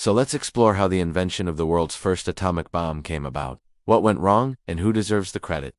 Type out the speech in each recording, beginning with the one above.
So let's explore how the invention of the world's first atomic bomb came about, what went wrong, and who deserves the credit.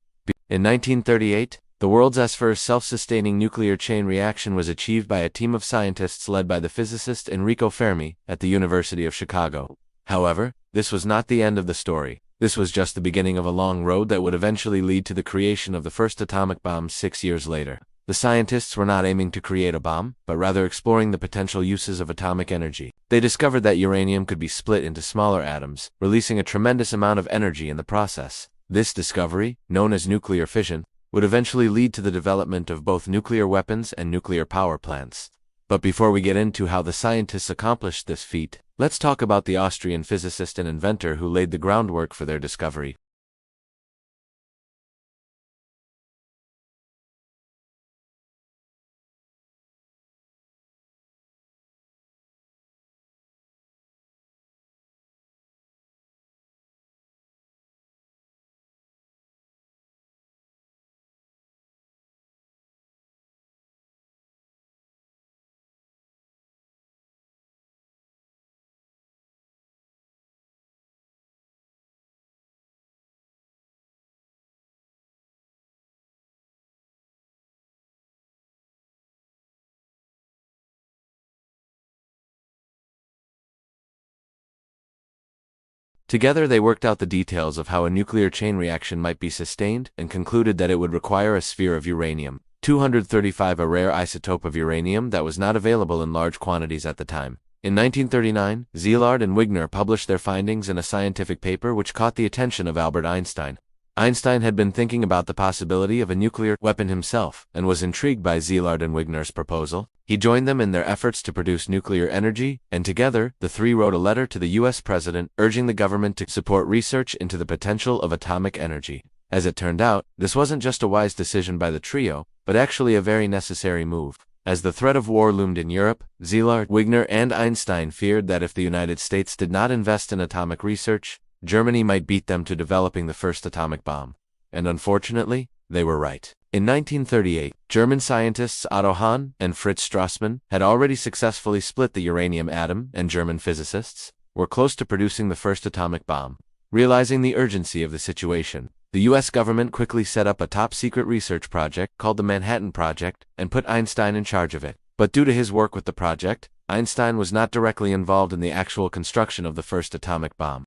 In 1938, the world's first self-sustaining nuclear chain reaction was achieved by a team of scientists led by the physicist Enrico Fermi at the University of Chicago. However, this was not the end of the story. This was just the beginning of a long road that would eventually lead to the creation of the first atomic bomb 6 years later. The scientists were not aiming to create a bomb, but rather exploring the potential uses of atomic energy. They discovered that uranium could be split into smaller atoms, releasing a tremendous amount of energy in the process. This discovery, known as nuclear fission, would eventually lead to the development of both nuclear weapons and nuclear power plants. But before we get into how the scientists accomplished this feat, let's talk about the Austrian physicist and inventor who laid the groundwork for their discovery. Together they worked out the details of how a nuclear chain reaction might be sustained and concluded that it would require a sphere of uranium-235, a rare isotope of uranium that was not available in large quantities at the time. In 1939, Szilard and Wigner published their findings in a scientific paper which caught the attention of Albert Einstein. Einstein had been thinking about the possibility of a nuclear weapon himself and was intrigued by Szilard and Wigner's proposal. He joined them in their efforts to produce nuclear energy, and together, the three wrote a letter to the U.S. president urging the government to support research into the potential of atomic energy. As it turned out, this wasn't just a wise decision by the trio, but actually a very necessary move. As the threat of war loomed in Europe, Szilard, Wigner, and Einstein feared that if the United States did not invest in atomic research, Germany might beat them to developing the first atomic bomb. And unfortunately, they were right. In 1938, German scientists Otto Hahn and Fritz Strassmann had already successfully split the uranium atom, and German physicists were close to producing the first atomic bomb. Realizing the urgency of the situation, the U.S. government quickly set up a top-secret research project called the Manhattan Project and put Einstein in charge of it. But due to his work with the project, Einstein was not directly involved in the actual construction of the first atomic bomb.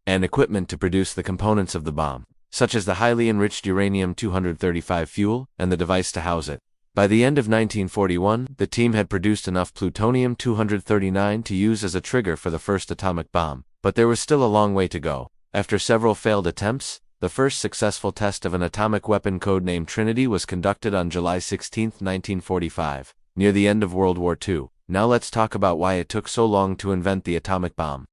And equipment to produce the components of the bomb, such as the highly enriched uranium-235 fuel and the device to house it. By the end of 1941, the team had produced enough plutonium-239 to use as a trigger for the first atomic bomb, but there was still a long way to go. After several failed attempts, the first successful test of an atomic weapon codenamed Trinity was conducted on July 16, 1945, near the end of World War II. Now let's talk about why it took so long to invent the atomic bomb.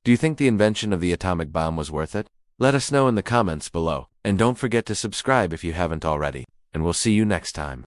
Do you think the invention of the atomic bomb was worth it? Let us know in the comments below, and don't forget to subscribe if you haven't already, and we'll see you next time.